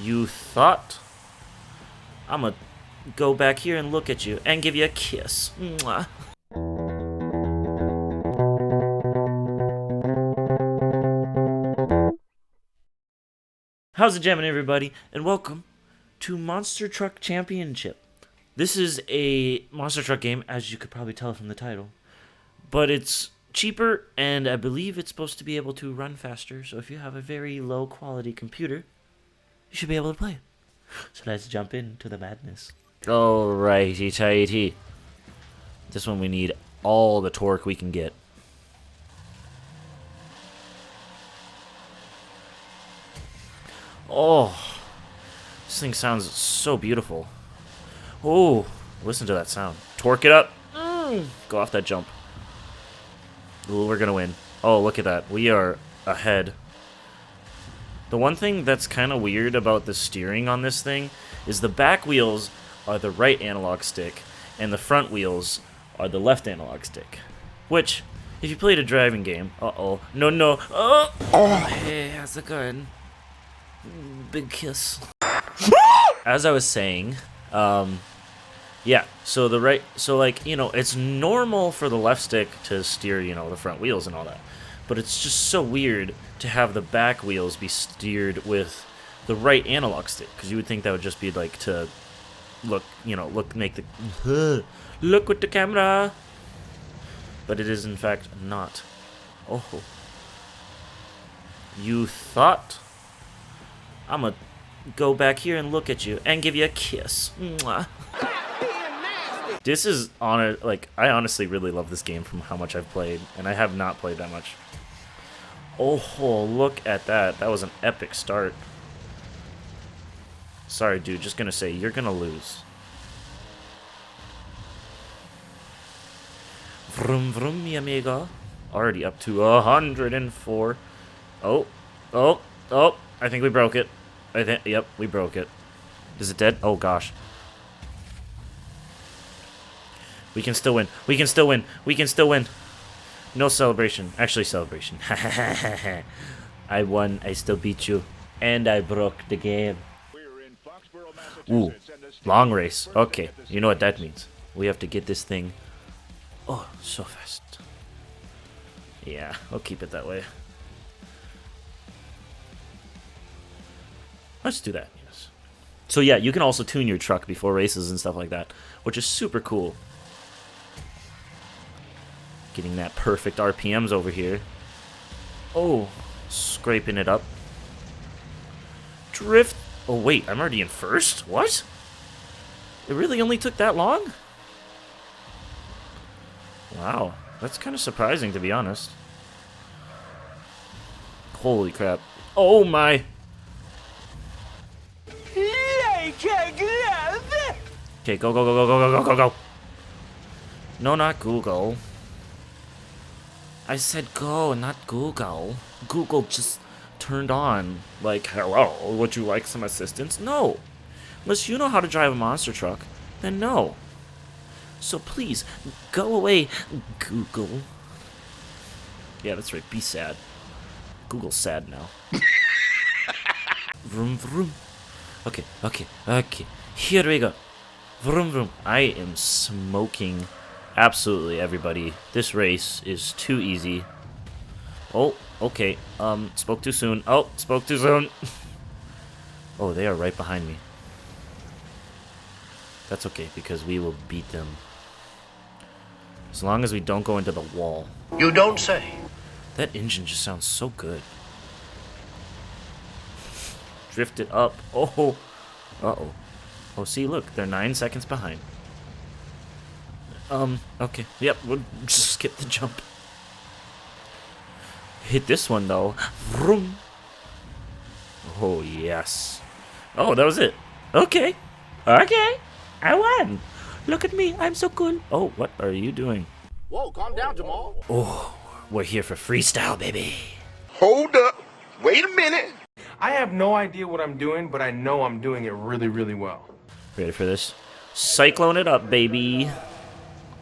You thought? I'ma go back here and look at you and give you a kiss. Mwah. How's it jamming, everybody? And welcome to Monster Truck Championship. This is a Monster Truck game, as you could probably tell from the title. But it's cheaper, and I believe it's supposed to be able to run faster. So if you have a very low quality computer, you should be able to play it. So let's jump into the madness. Alrighty, tighty. This one we need all the torque we can get. Oh, this thing sounds so beautiful. Oh, listen to that sound. Torque it up. Go off that jump. Ooh, we're gonna win. Oh, look at that. We are ahead. The one thing that's kind of weird about the steering on this thing is the back wheels are the right analog stick and the front wheels are the left analog stick. Which, if you played a driving game, no, hey, how's it going? Big kiss. As I was saying, yeah, so it's normal for the left stick to steer, the front wheels and all that. But it's just so weird to have the back wheels be steered with the right analog stick, because you would think that would just be like to look with the camera. But it is in fact not. Oh. You thought? I'ma go back here and look at you and give you a kiss. Mwah. This is I honestly really love this game from how much I've played, and I have not played that much. Oh, look at that. That was an epic start. Sorry, dude, just gonna say, you're gonna lose. Vroom vroom, mi amigo. Already up to 104. Oh, I think we broke it. Yep, we broke it. Is it dead? Oh, gosh. We can still win. We can still win. We can still win. No celebration. Actually, celebration. I won. I still beat you. And I broke the game. Ooh, long race. Okay, you know what that means. We have to get this thing. Oh, so fast. Yeah, I'll keep it that way. Let's do that, yes. So yeah, you can also tune your truck before races and stuff like that, which is super cool. Getting that perfect RPMs over here. Oh, scraping it up. Drift. Oh wait, I'm already in first? What? It really only took that long? Wow, that's kind of surprising, to be honest. Holy crap. Oh my. Okay, go. No, not Google. I said go, not Google. Google just turned on. Like, hello, would you like some assistance? No. Unless you know how to drive a monster truck, then no. So please, go away, Google. Yeah, that's right, be sad. Google's sad now. Vroom, vroom. Okay. Here we go. Vroom, vroom. I am smoking absolutely everybody. This race is too easy. Oh, okay. Spoke too soon. Oh, spoke too soon. Oh, they are right behind me. That's okay, because we will beat them. As long as we don't go into the wall. You don't say. That engine just sounds so good. Drift it up. Oh. Uh-oh. Oh, see, look. They're 9 seconds behind. Okay. Yep, we'll just skip the jump. Hit this one, though. Vroom. Oh, yes. Oh, that was it. Okay. I won. Look at me. I'm so cool. Oh, what are you doing? Whoa, calm down, Jamal. Oh, we're here for freestyle, baby. Hold up. Wait a minute. I have no idea what I'm doing, but I know I'm doing it really, really well. Ready for this? Cyclone it up, baby.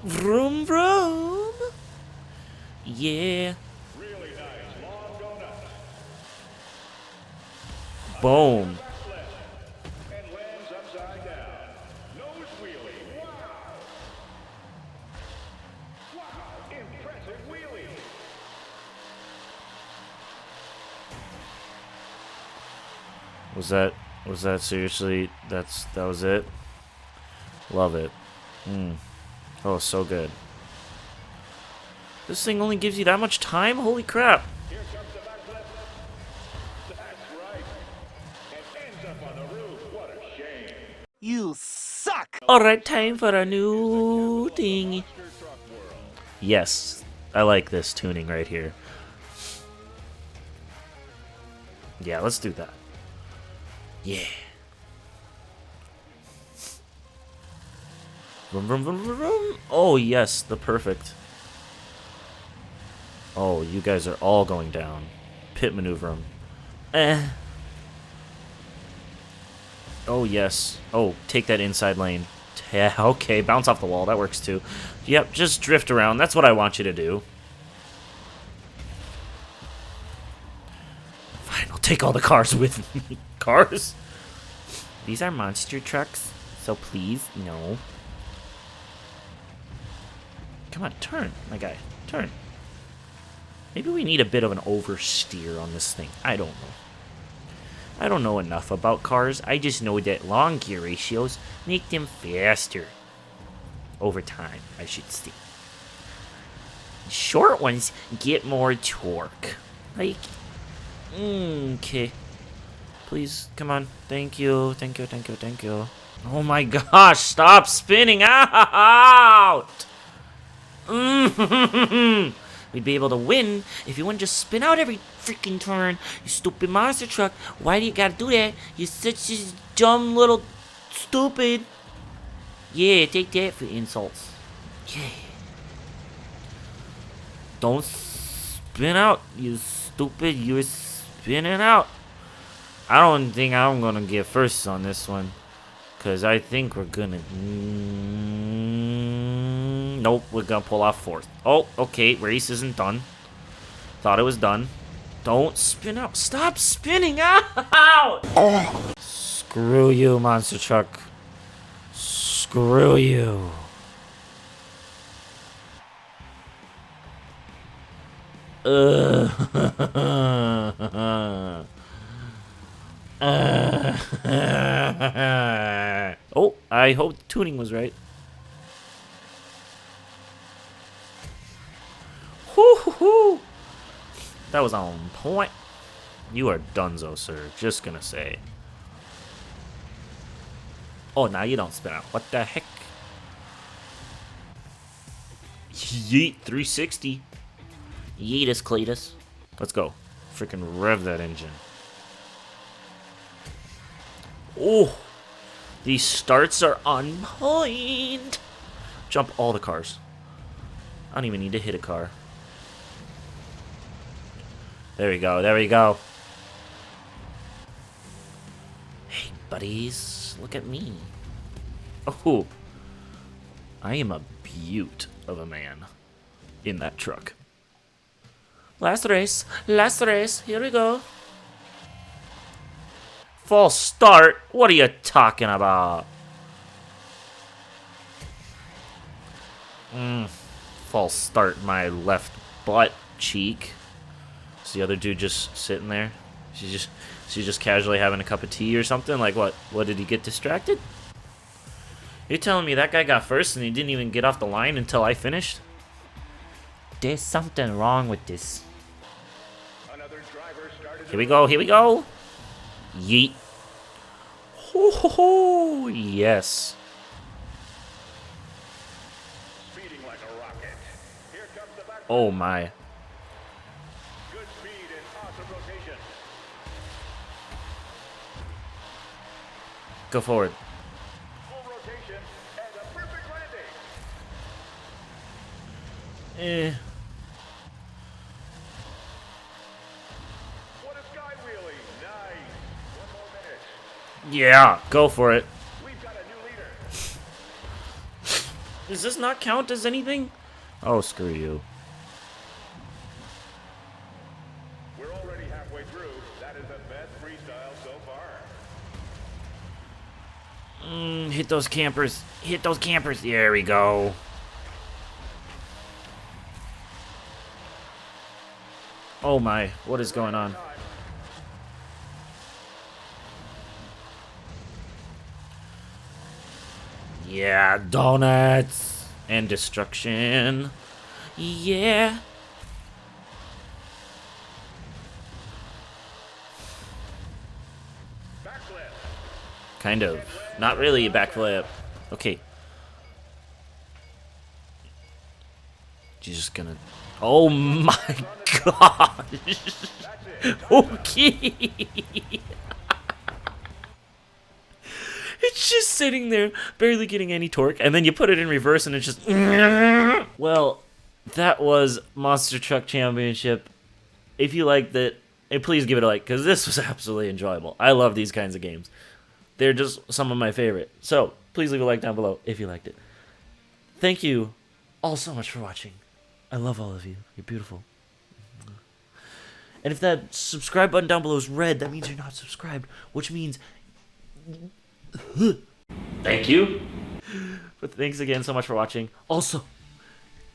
Vroom, vroom. Yeah. Boom. Was that seriously? That was it? Love it. Oh, so good. This thing only gives you that much time? Holy crap. Here comes the backflip. That's right. And ends up on the roof. What a shame. You suck! Alright, time for a new thing. Yes, I like this tuning right here. Yeah, let's do that. Yeah. Vroom, vroom, vroom, vroom, vroom. Oh, yes, the perfect. Oh, you guys are all going down. Pit maneuver 'em. Oh, yes. Oh, take that inside lane. Yeah, okay, bounce off the wall. That works too. Yep, just drift around. That's what I want you to do. Fine, I'll take all the cars with me. Cars? These are monster trucks, so please, no. Come on, turn, my guy. Turn. Maybe we need a bit of an oversteer on this thing. I don't know. I don't know enough about cars. I just know that long gear ratios make them faster. Over time, I should say. Short ones get more torque. Like, okay. Please, come on. Thank you, thank you, thank you, thank you. Oh my gosh, stop spinning out! We'd be able to win if you wouldn't just spin out every freaking turn. You stupid monster truck. Why do you gotta do that? You're such a dumb little stupid. Yeah, take that for insults. Yeah. Don't spin out, you stupid. You're spinning out. I don't think I'm gonna get first on this one. Because I think we're gonna... Nope, we're gonna pull off fourth. Oh, okay, race isn't done. Thought it was done. Don't spin out. Stop spinning out! Oh. Screw you, monster truck. Screw you. Oh, I hope the tuning was right. Whoo-hoo-hoo. That was on point. You are donezo, sir. Just gonna say. Oh, now you don't spin out. What the heck? Yeet, 360. Yeetus, Cletus. Let's go. Freaking rev that engine. Oh, these starts are on point. Jump all the cars. I don't even need to hit a car. There we go, there we go. Hey, buddies, look at me. Oh, I am a beaut of a man in that truck. Last race, here we go. False start? What are you talking about? False start my left butt cheek. Is the other dude just sitting there? She's just casually having a cup of tea or something? Like what? What, did he get distracted? You're telling me that guy got first and he didn't even get off the line until I finished? There's something wrong with this. Here we go, here we go. Yeet. Ho ho ho, yes. Speeding like a rocket. Here comes the back. Oh my. Good speed and awesome rotation. Go forward. Full rotation and a perfect Eh. landing. What a sky wheelie. Nice. 1 more minute. Yeah, go for it. We've got a new leader. Does this not count as anything? Oh, screw you. We're already halfway through. That is the best freestyle so far. Hit those campers. Hit those campers. There we go. Oh my, what is going on? Yeah, donuts and destruction. Yeah. Kind of. Not really a backflip. Okay. She's just gonna... Oh my gosh! Okay! It's just sitting there, barely getting any torque, and then you put it in reverse and it's just... Well, that was Monster Truck Championship. If you liked it, please give it a like, because this was absolutely enjoyable. I love these kinds of games. They're just some of my favorite. So, please leave a like down below if you liked it. Thank you all so much for watching. I love all of you. You're beautiful. And if that subscribe button down below is red, that means you're not subscribed, which means... Thank you. But thanks again so much for watching. Also,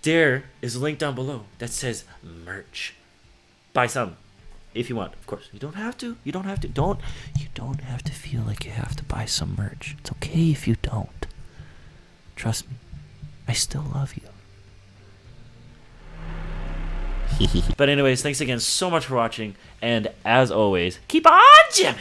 there is a link down below that says merch. Buy some if you want. Of course, you don't have to. You don't have to. You don't have to feel like you have to buy some merch. It's okay if you don't. Trust me. I still love you. But anyways, thanks again so much for watching, and as always, keep on jamming!